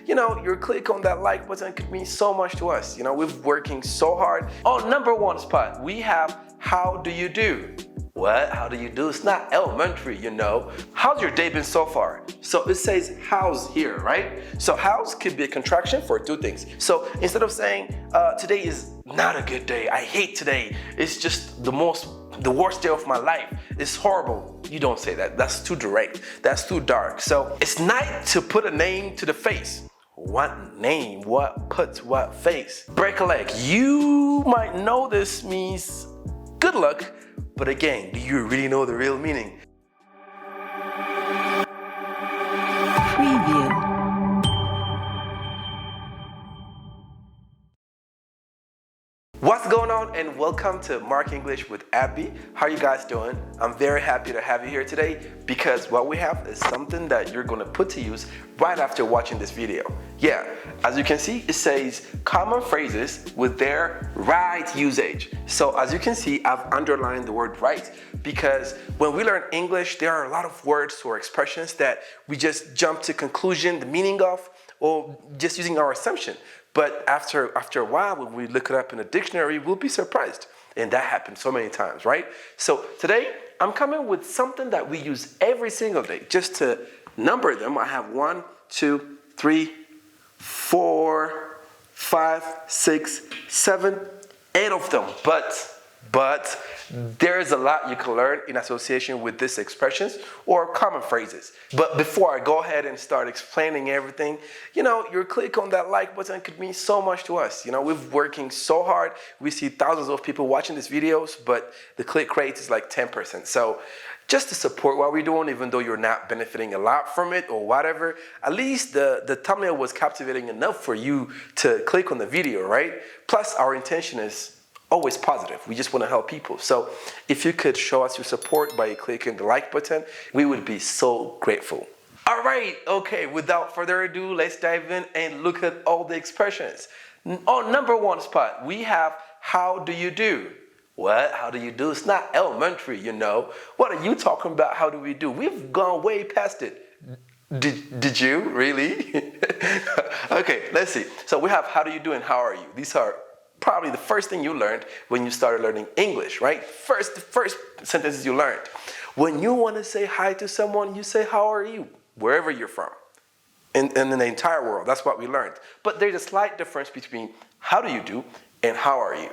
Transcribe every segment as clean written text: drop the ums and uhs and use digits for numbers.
your click on that like button could mean so much to us. We're working so hard. On number one spot, we have how do you do? What? How do you do? It's not elementary, How's your day been so far? So it says how's here, right? So how's could be a contraction for two things. So instead of saying today is not a good day, I hate today, it's just the worst day of my life, it's horrible. You don't say that. That's too direct. That's too dark. So it's not to put a name to the face. What name? What puts what face? Break a leg. You might know this means good luck, but again, do you really know the real meaning? Preview. What's going on, and welcome to Mark English with Abby. How are you guys doing? I'm very happy to have you here today because what we have is something that you're going to put to use right after watching this video. Yeah, as you can see, it says common phrases with their right usage. So as you can see, I've underlined the word right because when we learn English, there are a lot of words or expressions that we just jump to conclusion, the meaning of, or just using our assumption. But after a while, when we look it up in a dictionary, we'll be surprised. And that happens so many times, right? So today, I'm coming with something that we use every single day. Just to number them, I have 1, 2, 3, 4, 5, 6, 7, 8 of them. But there's a lot you can learn in association with these expressions or common phrases. But before I go ahead and start explaining everything, your click on that like button could mean so much to us. We're working so hard. We see thousands of people watching these videos, but the click rate is like 10%. So just to support what we're doing, even though you're not benefiting a lot from it or whatever, at least the thumbnail was captivating enough for you to click on the video, right? Plus, our intention is always positive. We just want to help people. So if you could show us your support by clicking the like button, we would be so grateful. All right, okay, without further ado, let's dive in and look at all the expressions. On number one spot, we have how do you do? What? How do you do? It's not elementary, What are you talking about? How do we do? We've gone way past it. Did you? Really? Okay, let's see. So we have how do you do and how are you? These are probably the first thing you learned when you started learning English, right? The first sentences you learned. When you want to say hi to someone, you say, how are you? Wherever you're from. In the entire world, that's what we learned. But there's a slight difference between how do you do and how are you?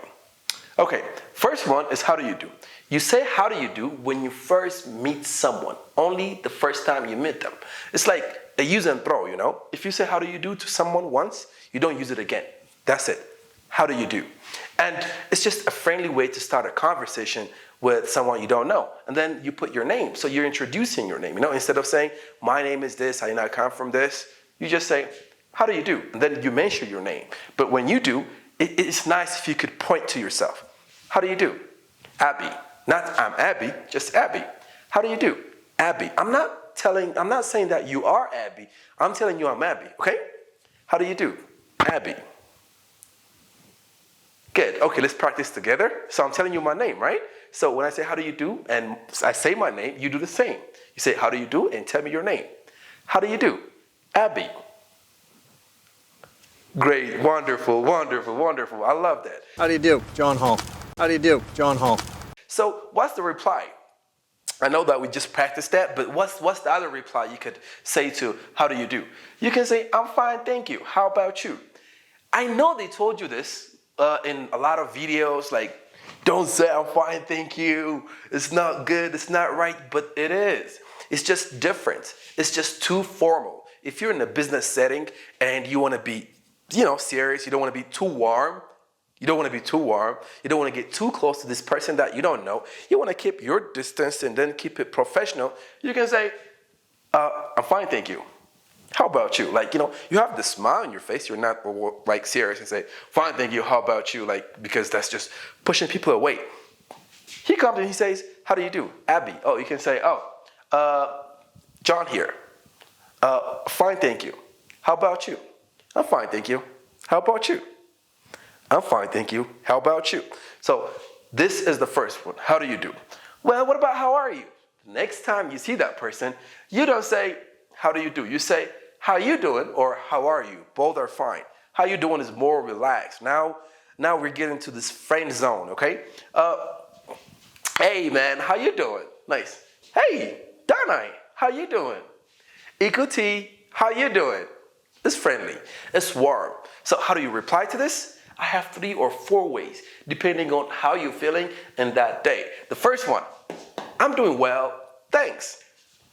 Okay, first one is how do you do? You say how do you do when you first meet someone, only the first time you meet them. It's like a use and throw, If you say how do you do to someone once, you don't use it again. That's it. How do you do? And it's just a friendly way to start a conversation with someone you don't know. And then you put your name. So you're introducing your name. Instead of saying, my name is this, I come from this, you just say, how do you do? And then you mention your name. But when you do, it's nice if you could point to yourself. How do you do? Abby. Not I'm Abby, just Abby. How do you do? Abby. I'm not saying that you are Abby. I'm telling you I'm Abby, okay? How do you do? Abby. Good. Okay, let's practice together. So I'm telling you my name, right? So when I say how do you do and I say my name, you do the same. You say how do you do and tell me your name. How do you do? Abby. Great. Wonderful, wonderful, wonderful. I love that. How do you do? John Hall. How do you do? John Hall. So what's the reply? I know that we just practiced that, but what's the other reply you could say to how do you do? You can say, I'm fine, thank you. How about you? I know they told you this in a lot of videos, like, don't say I'm fine, thank you. It's not good, it's not right, but it is. It's just different. It's just too formal. If you're in a business setting and you want to be, serious, you don't want to be too warm. You don't want to be too warm. You don't want to get too close to this person that you don't know. You want to keep your distance and then keep it professional. You can say, I'm fine, thank you. How about you? You have the smile on your face. You're not serious and say, fine, thank you. How about you? Because that's just pushing people away. He comes and he says, how do you do? Abby. Oh, you can say, John here. Fine, thank you. How about you? I'm fine, thank you. How about you? I'm fine, thank you. How about you? So this is the first one. How do you do? Well, what about how are you? Next time you see that person, you don't say, how do you do? You say, how you doing or how are you? Both are fine. How you doing is more relaxed. Now we're getting to this friend zone, okay? Hey man, how you doing? Nice. Hey, Danai, how you doing? Ikuti, how you doing? It's friendly, it's warm. So how do you reply to this? I have 3 or 4 ways, depending on how you're feeling in that day. The first one, I'm doing well, thanks.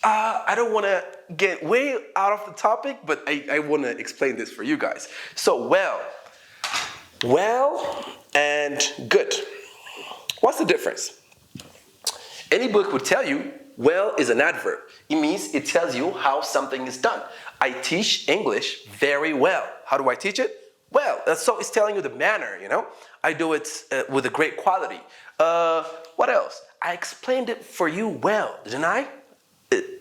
I don't want to get way out of the topic, but I want to explain this for you guys. So well and good. What's the difference? Any book would tell you, well is an adverb. It means it tells you how something is done. I teach English very well. How do I teach it? Well, so it's telling you the manner, you know? I do it with a great quality. What else? I explained it for you well, didn't I?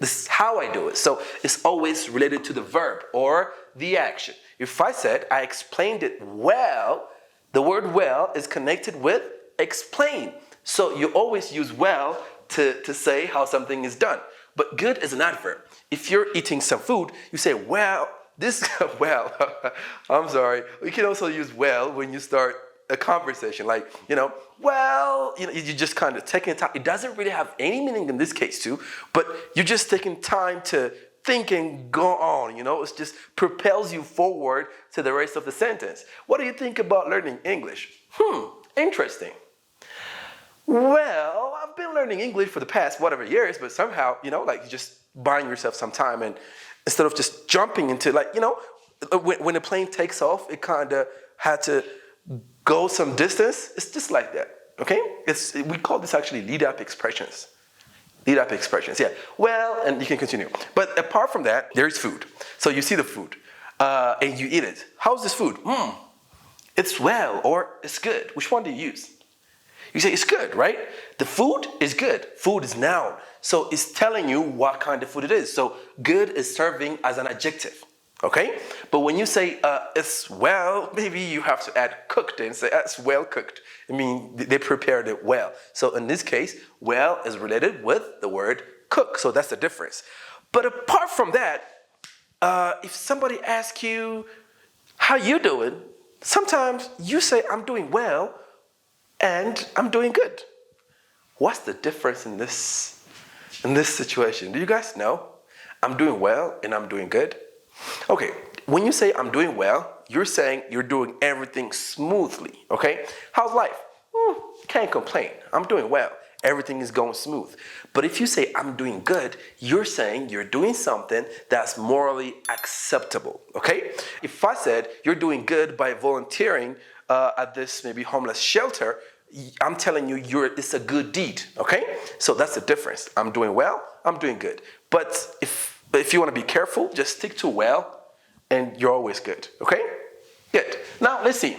This is how I do it. So it's always related to the verb or the action. If I said I explained it well, the word well is connected with explain. So you always use well to say how something is done. But good is an adverb. If you're eating some food, you say, well, well, I'm sorry. You can also use well when you start a conversation, like, well, you're just kind of taking time. It doesn't really have any meaning in this case too, but you're just taking time to think and go on, it just propels you forward to the rest of the sentence. What do you think about learning English? Interesting. Well, I've been learning English for the past whatever years, but somehow, like you're just buying yourself some time, and instead of just jumping into when a plane takes off, it kind of had to go some distance. It's just like that, okay? We call this actually lead-up expressions. Lead-up expressions, yeah. Well, and you can continue. But apart from that, there's food. So you see the food, and you eat it. How's this food? It's well, or it's good. Which one do you use? You say it's good, right? The food is good. Food is noun. So it's telling you what kind of food it is. So good is serving as an adjective, okay? But when you say it's well, maybe you have to add cooked and say it's well cooked. I mean, they prepared it well. So in this case, well is related with the word cook. So that's the difference. But apart from that, if somebody asks you, how you doing? Sometimes you say, I'm doing well, and I'm doing good. What's the difference in this situation? Do you guys know? I'm doing well and I'm doing good. Okay, when you say I'm doing well, you're saying you're doing everything smoothly, okay? How's life? Can't complain. I'm doing well. Everything is going smooth. But if you say I'm doing good, you're saying you're doing something that's morally acceptable, okay? If I said you're doing good by volunteering at this maybe homeless shelter, I'm telling you it's a good deed, okay? So that's the difference. I'm doing well, I'm doing good. But if you want to be careful, just stick to well, and you're always good, okay? Good. Now, let's see.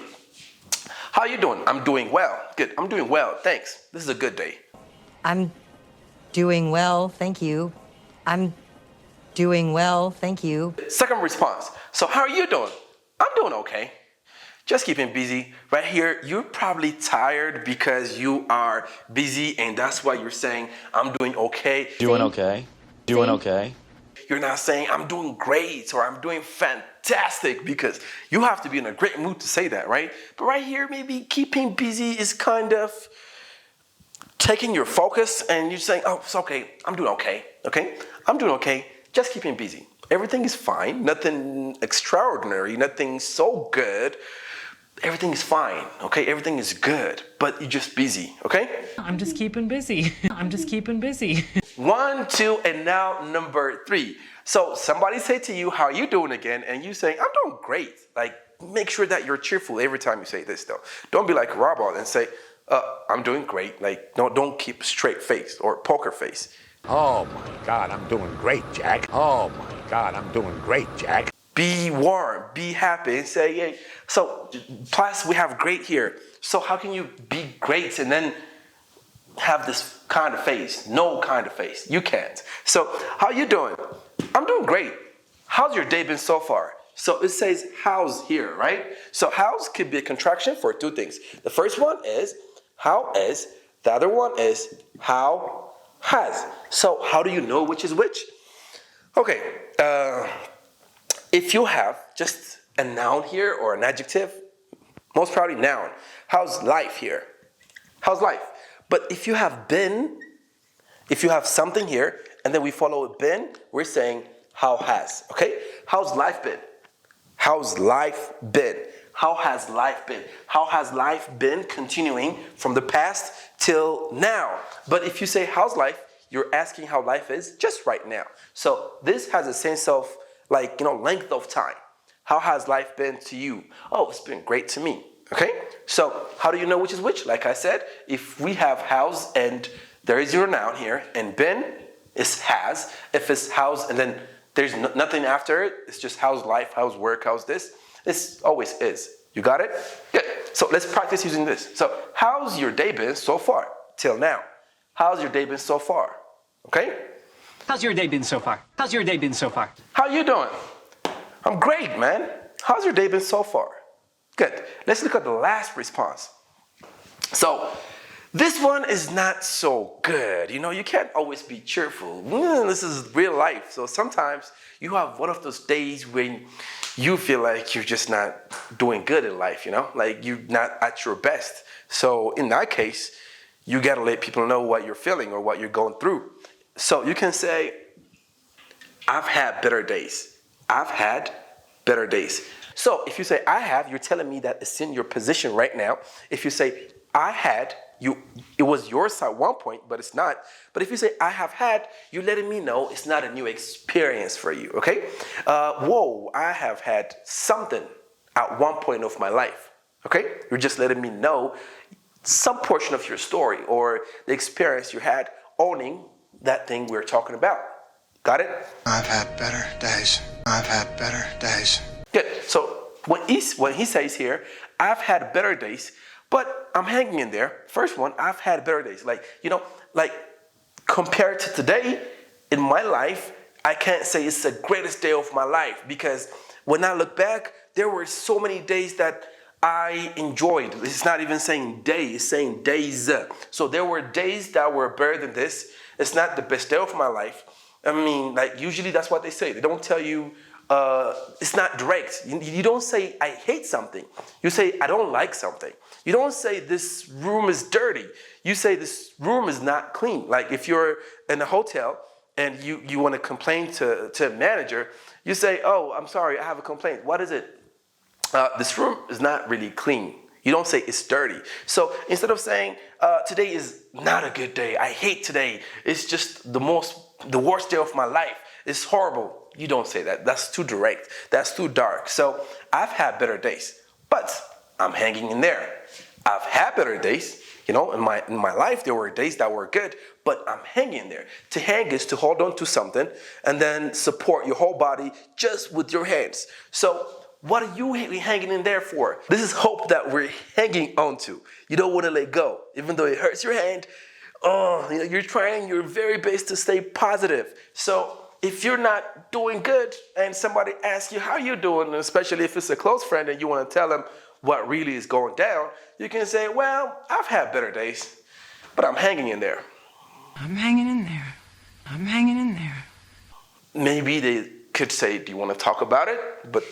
How you doing? I'm doing well. Good. I'm doing well. Thanks. This is a good day. I'm doing well, thank you. I'm doing well, thank you. Second response. So how are you doing? I'm doing okay. Just keeping busy. Right here, you're probably tired because you are busy, and that's why you're saying, I'm doing okay. Doing okay. Doing okay. You're not saying, I'm doing great or I'm doing fantastic, because you have to be in a great mood to say that, right? But right here, maybe keeping busy is kind of taking your focus, and you're saying, oh, it's okay. I'm doing okay. Okay? I'm doing okay. Just keeping busy. Everything is fine. Nothing extraordinary. Nothing so good. Everything is fine, okay? Everything is good, but you're just busy, okay? I'm just keeping busy. I'm just keeping busy. 1, 2, and now number 3. So somebody say to you, how are you doing again? And you saying, I'm doing great. Like, make sure that you're cheerful every time you say this, though. Don't be like Robert and say, I'm doing great. Like, no, don't keep straight face or poker face. Oh my God, I'm doing great, Jack. Oh my God, I'm doing great, Jack. Be warm, be happy, and say, hey, so plus we have great here. So how can you be great and then have this kind of face, no kind of face? You can't. So how you doing? I'm doing great. How's your day been so far? So it says how's here, right? So how's could be a contraction for 2 things. The first one is how is, the other one is how has. So how do you know which is which? Okay, if you have just a noun here or an adjective, most probably noun. How's life here? How's life? But if you have been, if you have something here, and then we follow with been, we're saying how has, okay? How's life been? How's life been? How has life been? How has life been continuing from the past till now? But if you say how's life, you're asking how life is just right now. So this has a sense of like, length of time. How has life been to you? Oh, it's been great to me. Okay? So how do you know which is which? Like I said, if we have how's and there is your noun here, and been is has. If it's how's and then there's nothing after it, it's just how's life, how's work, how's this. It's always is. You got it? Good. So let's practice using this. So how's your day been so far till now? How's your day been so far? Okay? How's your day been so far? How's your day been so far? How you doing? I'm great, man. How's your day been so far? Good. Let's look at the last response. So this one is not so good. You can't always be cheerful. This is real life. So sometimes you have one of those days when you feel like you're just not doing good in life, like you're not at your best. So in that case, you gotta let people know what you're feeling or what you're going through. So you can say, I've had better days. I've had better days. So if you say I have, you're telling me that it's in your position right now. If you say I had, it was yours at one point, but it's not. But if you say I have had, you're letting me know it's not a new experience for you, okay? Whoa, I have had something at one point of my life, okay? You're just letting me know some portion of your story or the experience you had owning that thing we're talking about. Got it? I've had better days. I've had better days. Good. So when he says here, I've had better days, but I'm hanging in there. First one, I've had better days. Like compared to today in my life, I can't say it's the greatest day of my life because when I look back, there were so many days that I enjoyed. It's not even saying day, it's saying days. So there were days that were better than this. It's not the best day of my life. I mean, usually that's what they say. They don't tell you, it's not direct. You don't say, I hate something. You say, I don't like something. You don't say, this room is dirty. You say, this room is not clean. Like if you're in a hotel and you want to complain to a manager, you say, oh, I'm sorry, I have a complaint. What is it? This room is not really clean. You don't say it's dirty. So instead of saying, today is not a good day, I hate today, it's just the worst day of my life, it's horrible. You don't say that. That's too direct. That's too dark. So I've had better days, but I'm hanging in there. I've had better days. In my life, there were days that were good, but I'm hanging there. To hang is to hold on to something and then support your whole body just with your hands. So what are you hanging in there for? This is hope that we're hanging on to. You don't want to let go. Even though it hurts your hand, you're trying your very best to stay positive. So if you're not doing good and somebody asks you how you doing, especially if it's a close friend and you want to tell them what really is going down, you can say, well, I've had better days, but I'm hanging in there. I'm hanging in there. I'm hanging in there. Maybe they could say, do you want to talk about it? But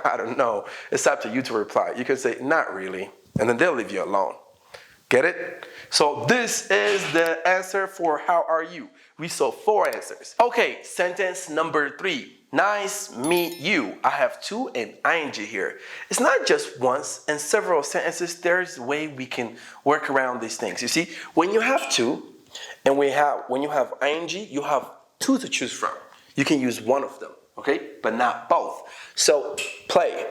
I don't know. It's up to you to reply. You could say, not really. And then they'll leave you alone. Get it? So this is the answer for how are you. We saw 4 answers. Okay, sentence number 3. Nice meet you. I have to and ing here. It's not just once and several sentences. There's a way we can work around these things. You see, when you have to and when you have ing, you have 2 to choose from. You can use one of them, okay? But not both. So play.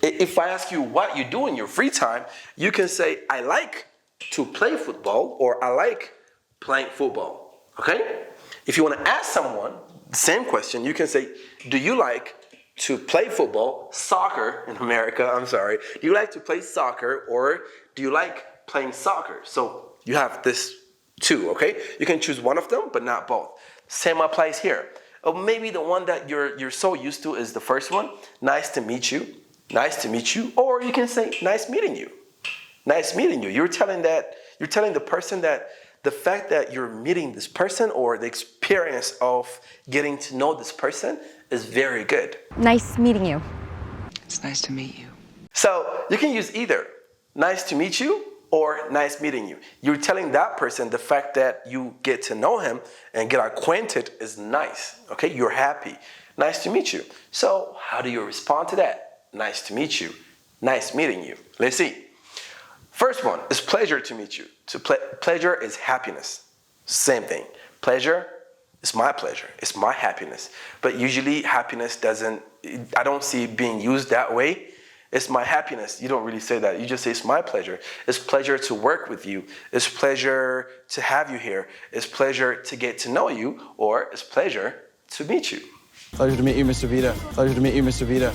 If I ask you what you do in your free time, you can say, I like to play football or I like playing football, okay? If you want to ask someone the same question, you can say, do you like to play football, soccer in America, I'm sorry. Do you like to play soccer or do you like playing soccer? So you have this 2, okay? You can choose one of them, but not both. Same applies here. Or maybe the one that you're so used to is the first one. Nice to meet you. Nice to meet you. Or you can say, nice meeting you. Nice meeting you. You're telling the person that the fact that you're meeting this person or the experience of getting to know this person is very good. Nice meeting you. It's nice to meet you. So you can use either nice to meet you or nice meeting you. You're telling that person the fact that you get to know him and get acquainted is nice, okay? You're happy. Nice to meet you. So how do you respond to that? Nice to meet you. Nice meeting you. Let's see. First one is pleasure to meet you. Pleasure is happiness. Same thing. Pleasure is my pleasure. It's my happiness. But usually happiness I don't see it being used that way. It's my happiness. You don't really say that. You just say it's my pleasure. It's pleasure to work with you. It's pleasure to have you here. It's pleasure to get to know you, or it's pleasure to meet you. Pleasure to meet you, Mr. Vita. Pleasure to meet you, Mr. Vita.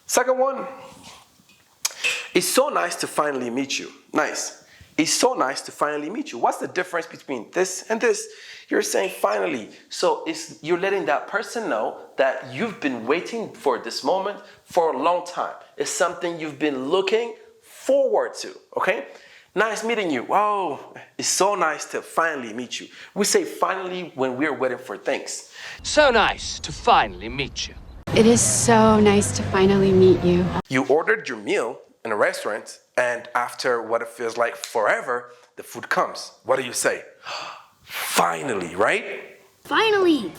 Second one. It's so nice to finally meet you. Nice. It's so nice to finally meet you. What's the difference between this and this? You're saying finally. So you're letting that person know that you've been waiting for this moment for a long time. It's something you've been looking forward to, okay? Nice meeting you. Whoa, it's so nice to finally meet you. We say finally when we're waiting for things. So nice to finally meet you. It is so nice to finally meet you. You ordered your meal in a restaurant, and after what it feels like forever, the food comes. What do you say? Finally, right? Finally,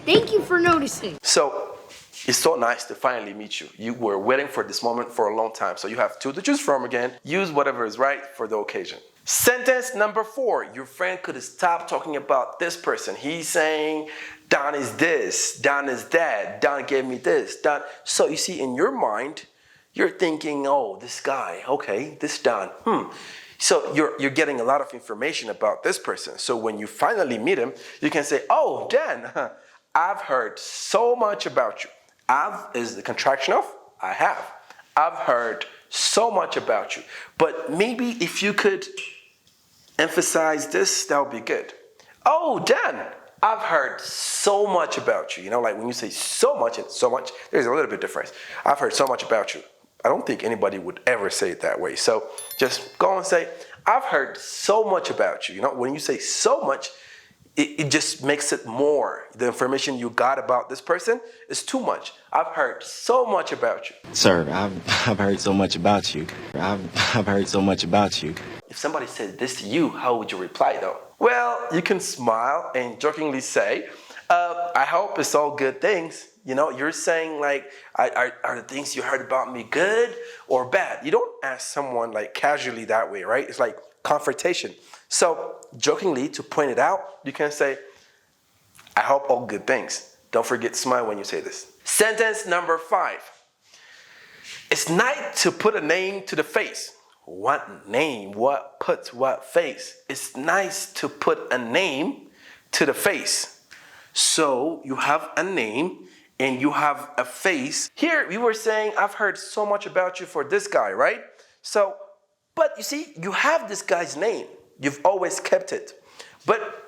thank you for noticing. So it's so nice to finally meet you. You were waiting for this moment for a long time. So you have two to choose from again. Use whatever is right for the occasion. Sentence number 4. Your friend could stop talking about this person. He's saying, Don is this, Don is that, Don gave me this, Don. So you see, in your mind, you're thinking, oh, this guy, okay, this Don, So you're getting a lot of information about this person. So when you finally meet him, you can say, oh, Dan, I've heard so much about you. I've is the contraction of I have. I've heard so much about you. But maybe if you could emphasize this, that would be good. Oh, Dan, I've heard so much about you. You know, like when you say so much and so much, there's a little bit difference. I've heard so much about you. I don't think anybody would ever say it that way. So just go and say, I've heard so much about you. You know, when you say so much, it just makes it more. The information you got about this person is too much. I've heard so much about you. Sir, I've heard so much about you. I've heard so much about you. If somebody said this to you, how would you reply though? Well, you can smile and jokingly say, I hope it's all good things. You know, you're saying like, are the things you heard about me good or bad? You don't ask someone like casually that way, right? It's like confrontation. So jokingly, to point it out, you can say, I hope all good things. Don't forget to smile when you say this. Sentence number 5. It's nice to put a name to the face. What name? What puts what face? It's nice to put a name to the face. So you have a name and you have a face. Here we were saying, I've heard so much about you for this guy, right? So, but you see, you have this guy's name. You've always kept it. But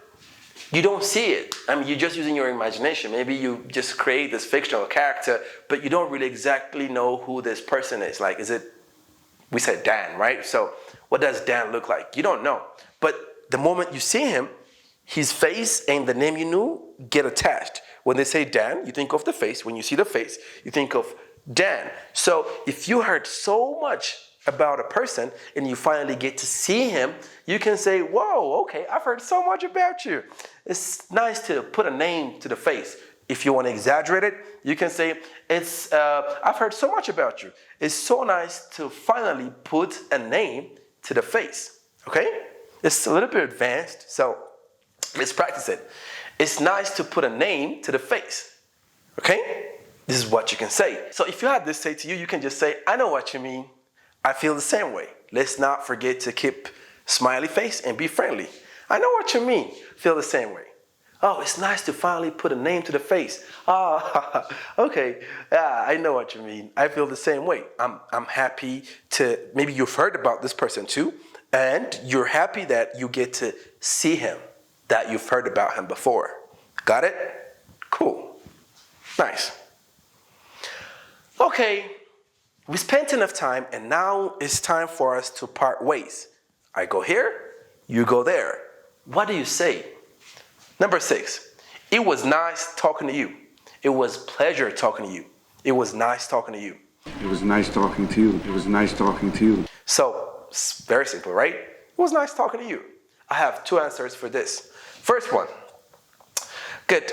you don't see it. I mean, you're just using your imagination. Maybe you just create this fictional character, but you don't really exactly know who this person is. Like, we said Dan, right? So what does Dan look like? You don't know. But the moment you see him, his face and the name you knew get attached. When they say Dan, you think of the face. When you see the face, you think of Dan. So if you heard so much about a person and you finally get to see him, you can say, whoa, okay, I've heard so much about you. It's nice to put a name to the face. If you want to exaggerate it, you can say, I've heard so much about you. It's so nice to finally put a name to the face, okay? It's a little bit advanced, so let's practice it. It's nice to put a name to the face, okay? This is what you can say. So if you had this say to you, you can just say, I know what you mean. I feel the same way. Let's not forget to keep smiley face and be friendly. I know what you mean. Feel the same way. Oh, it's nice to finally put a name to the face. Ah, okay. Yeah, I know what you mean. I feel the same way. I'm happy to, maybe you've heard about this person too, and you're happy that you get to see him, that you've heard about him before. Got it? Cool. Nice. Okay. We spent enough time, and now it's time for us to part ways. I go here, you go there. what do you say? Number 6, it was nice talking to you. It was pleasure talking to you. It was nice talking to you. It was nice talking to you. It was nice talking to you. So, it's very simple, right? It was nice talking to you. I have 2 answers for this. First one. Good.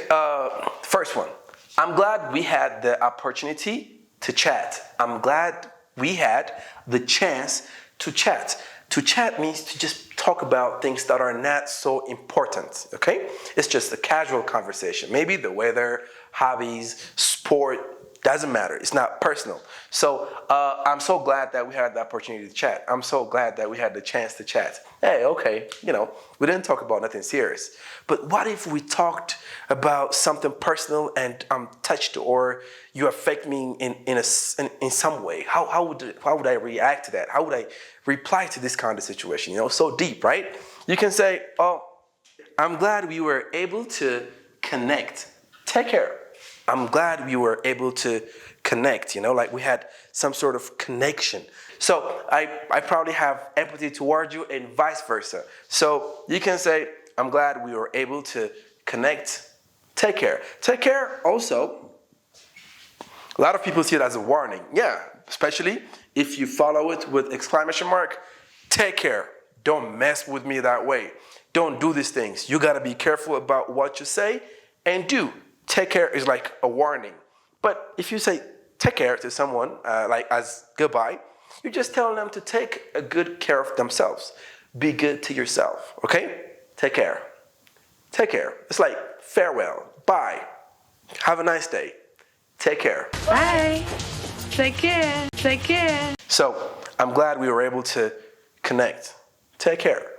First one. I'm glad we had the opportunity to chat. I'm glad we had the chance to chat. To chat means to just talk about things that are not so important, okay? It's just a casual conversation. Maybe the weather, hobbies, sport, doesn't matter. It's not personal. So I'm so glad that we had the opportunity to chat. I'm so glad that we had the chance to chat. Hey, okay, we didn't talk about nothing serious. But what if we talked about something personal and I'm touched or you affect me in some way? How would I react to that? How would I reply to this kind of situation? So deep, right? You can say, oh, I'm glad we were able to connect. Take care. I'm glad we were able to connect, like we had some sort of connection. So I probably have empathy toward you and vice versa. So you can say, I'm glad we were able to connect. Take care. Take care also, a lot of people see it as a warning. Yeah, especially if you follow it with exclamation mark. Take care. Don't mess with me that way. Don't do these things. You got to be careful about what you say and do. Take care is like a warning. But if you say take care to someone, like as goodbye, you're just telling them to take a good care of themselves. Be good to yourself, okay? Take care. Take care. It's like farewell, bye, have a nice day, take care. Bye. Take care. Take care. So I'm glad we were able to connect. Take care.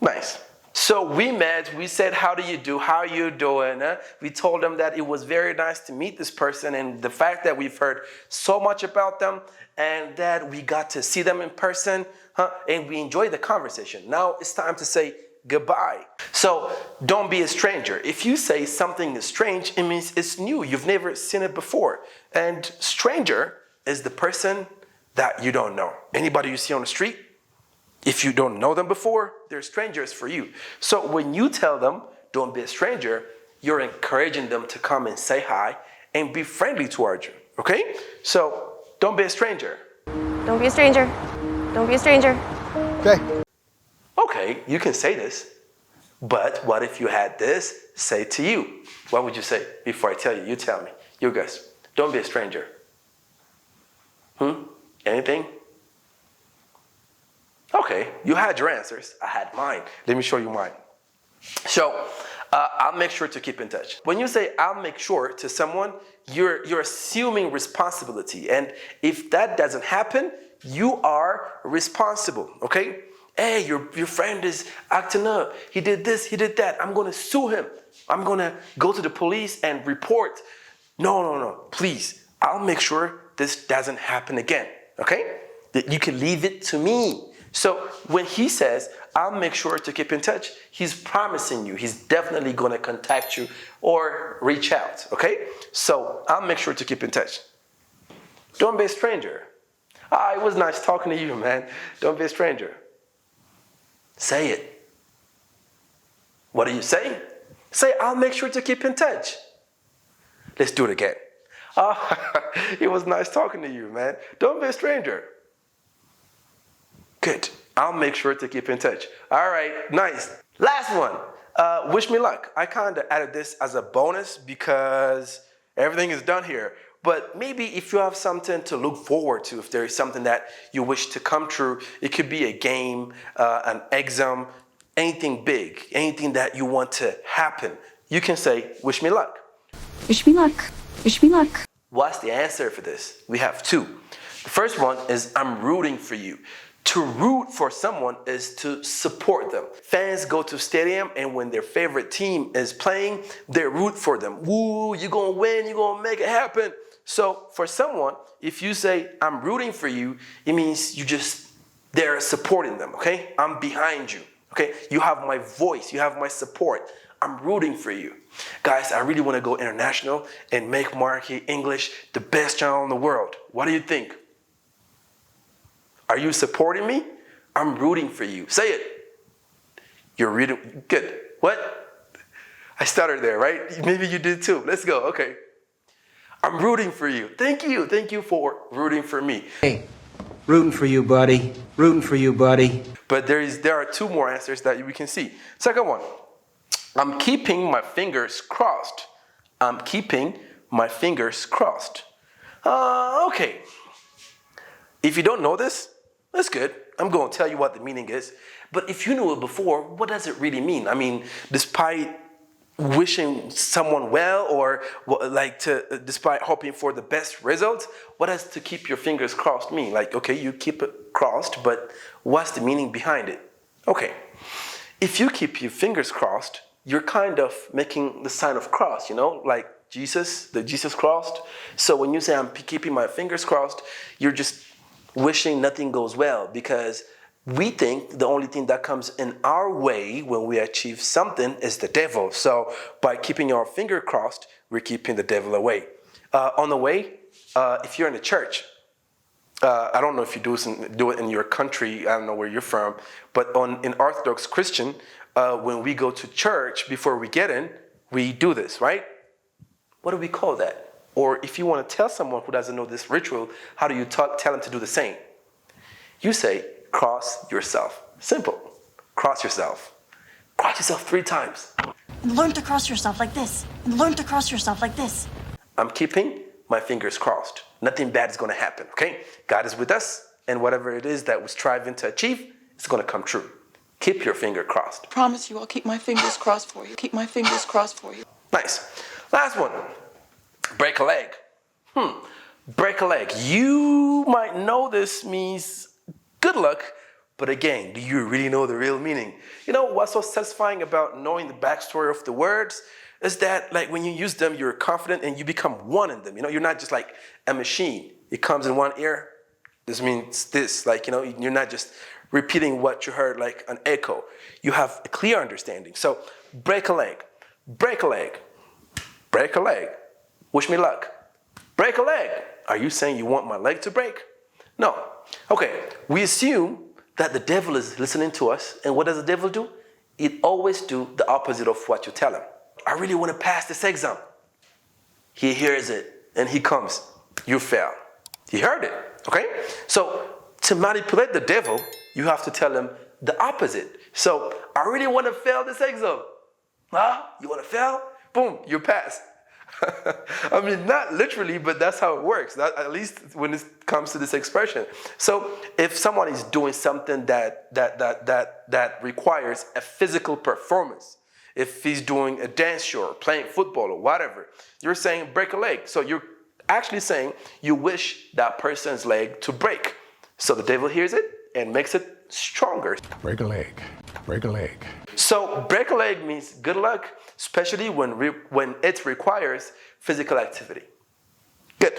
Nice. So we met, we said, how do you do? How are you doing? We told them that it was very nice to meet this person and the fact that we've heard so much about them and that we got to see them in person, and we enjoyed the conversation. Now it's time to say goodbye. So don't be a stranger. If you say something is strange, it means it's new. You've never seen it before. And stranger is the person that you don't know. Anybody you see on the street, if you don't know them before, they're strangers for you. So when you tell them, don't be a stranger, you're encouraging them to come and say hi and be friendly towards you, okay? So don't be a stranger. Don't be a stranger. Don't be a stranger. Okay. Okay, you can say this, but what if you had this say to you? What would you say before I tell you? You tell me. You guys, don't be a stranger. Anything? Okay, you had your answers. I had mine. Let me show you mine. So, I'll make sure to keep in touch. When you say I'll make sure to someone, you're assuming responsibility. And if that doesn't happen, you are responsible, okay? Hey, your friend is acting up. He did this, he did that. I'm gonna sue him. I'm gonna go to the police and report. No, please. I'll make sure this doesn't happen again, okay? That you can leave it to me. So when he says, I'll make sure to keep in touch, he's promising you, he's definitely gonna contact you or reach out, okay? So I'll make sure to keep in touch. Don't be a stranger. It was nice talking to you, man. Don't be a stranger. Say it. What do you say? Say, I'll make sure to keep in touch. Let's do it again. It was nice talking to you, man. Don't be a stranger. Good. I'll make sure to keep in touch. All right, nice. Last one. Wish me luck. I kind of added this as a bonus because everything is done here. But maybe if you have something to look forward to, if there is something that you wish to come true, it could be a game, an exam, anything big, anything that you want to happen. You can say, wish me luck. Wish me luck. Wish me luck. What's the answer for this? We have 2. The first one is I'm rooting for you. To root for someone is to support them. Fans go to stadium and when their favorite team is playing, they root for them. Woo, you're gonna win, you're gonna make it happen. So for someone, if you say, I'm rooting for you, it means they're supporting them, okay? I'm behind you, okay? You have my voice, you have my support. I'm rooting for you. Guys, I really wanna go international and make Marky English the best channel in the world. What do you think? Are you supporting me? I'm rooting for you. Say it. You're rooting, good. What? I stuttered there, right? Maybe you did too. Let's go, okay. I'm rooting for you. Thank you for rooting for me. Hey, rooting for you, buddy. Rooting for you, buddy. But there are two more answers that we can see. Second one, I'm keeping my fingers crossed. I'm keeping my fingers crossed. Okay. If you don't know this, that's good. I'm going to tell you what the meaning is. But if you knew it before, what does it really mean? I mean, despite wishing someone well or despite hoping for the best results, what does to keep your fingers crossed mean? Like, okay, you keep it crossed, but what's the meaning behind it? Okay. If you keep your fingers crossed, you're kind of making the sign of cross, like Jesus, the Jesus crossed. So when you say I'm keeping my fingers crossed, you're just wishing nothing goes well, because we think the only thing that comes in our way when we achieve something is the devil. So by keeping our finger crossed, we're keeping the devil away. On the way, if you're in a church, I don't know if you do it in your country, I don't know where you're from, but in Orthodox Christian, when we go to church, before we get in, we do this, right? What do we call that? Or if you want to tell someone who doesn't know this ritual, how do you tell them to do the same? You say, cross yourself. Simple. Cross yourself. Cross yourself 3 times. And learn to cross yourself like this. And learn to cross yourself like this. I'm keeping my fingers crossed. Nothing bad is going to happen, okay? God is with us, and whatever it is that we're striving to achieve, it's going to come true. Keep your finger crossed. Promise you I'll keep my fingers crossed for you. Keep my fingers crossed for you. Nice. Last one. Break a leg. Break a leg. You might know this means good luck, but again, do you really know the real meaning? You know what's so satisfying about knowing the backstory of the words is that, like, when you use them, you're confident and you become one in them. You're not just like a machine. It comes in one ear. This means this. Like, you're not just repeating what you heard like an echo. You have a clear understanding. So, break a leg. Break a leg. Break a leg. Wish me luck. Break a leg. Are you saying you want my leg to break? No. Okay, we assume that the devil is listening to us, and what does the devil do? It always do the opposite of what you tell him. I really want to pass this exam. He hears it, and he comes. You fail. He heard it, okay? So to manipulate the devil, you have to tell him the opposite. So I really want to fail this exam. Huh? You want to fail? Boom, you pass. I mean, not literally, but that's how it works, at least when it comes to this expression. So if someone is doing something that requires a physical performance, if he's doing a dance show or playing football or whatever, you're saying break a leg. So you're actually saying you wish that person's leg to break. So the devil hears it and makes it stronger. Break a leg. Break a leg. So break a leg means good luck, especially when it requires physical activity. Good.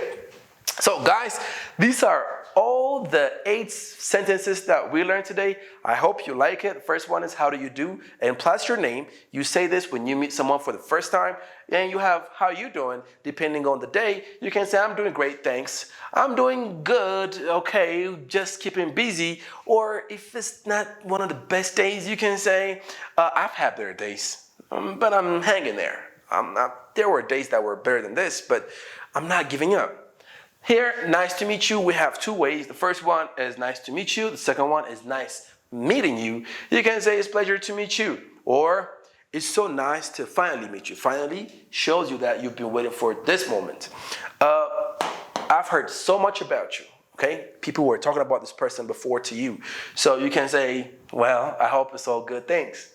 So guys, these are all the 8 sentences that we learned today. I hope you like it. First one is how do you do, and plus your name. You say this when you meet someone for the first time, and you have how you doing. Depending on the day, you can say I'm doing great, thanks. I'm doing good, okay, just keeping busy. Or if it's not one of the best days, you can say I've had better days, but I'm hanging there. There were days that were better than this, but I'm not giving up. Here, nice to meet you, we have 2 ways. The first one is nice to meet you. The second one is nice meeting you. You can say it's a pleasure to meet you, or it's so nice to finally meet you. Finally shows you that you've been waiting for this moment. I've heard so much about you, okay? People were talking about this person before to you. So you can say, well, I hope it's all good, thanks.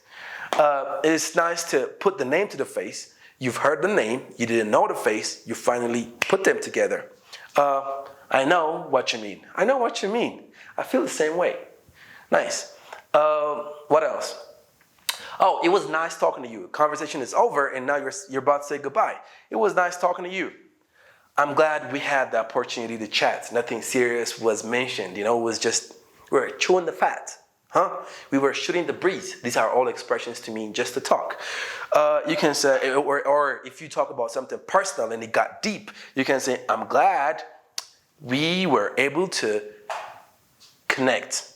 It's nice to put the name to the face. You've heard the name, you didn't know the face, you finally put them together. I know what you mean. I know what you mean. I feel the same way. Nice. What else? Oh, it was nice talking to you. Conversation is over and now you're about to say goodbye. It was nice talking to you. I'm glad we had the opportunity to chat. Nothing serious was mentioned. It was just, we were chewing the fat. We were shooting the breeze. These are all expressions to mean just to talk. You can say, or if you talk about something personal and it got deep, you can say, I'm glad we were able to connect.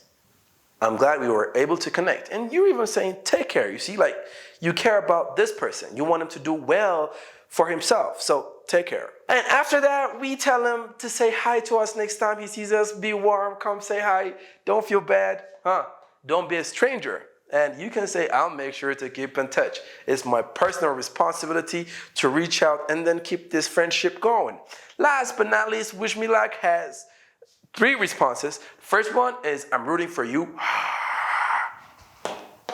I'm glad we were able to connect. And you're even saying, take care. You see, like, you care about this person. You want him to do well for himself. So take care. And after that, we tell him to say hi to us next time he sees us. Be warm, come say hi. Don't feel bad. Don't be a stranger. And you can say, I'll make sure to keep in touch. It's my personal responsibility to reach out and then keep this friendship going. Last but not least, Wish Me Luck has 3 responses. First one is, I'm rooting for you.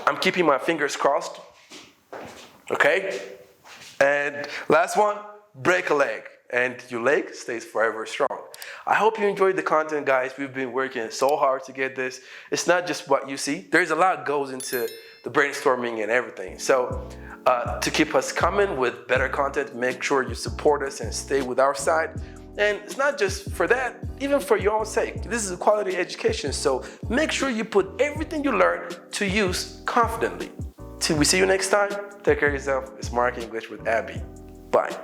I'm keeping my fingers crossed. Okay? And last one, break a leg. And your leg stays forever strong. I hope you enjoyed the content, guys. We've been working so hard to get this. It's not just what you see. There's a lot goes into the brainstorming and everything. So to keep us coming with better content, make sure you support us and stay with our side. And it's not just for that, even for your own sake. This is a quality education, so make sure you put everything you learn to use confidently. Till we see you next time, take care of yourself. It's Mark English with Abby. Bye.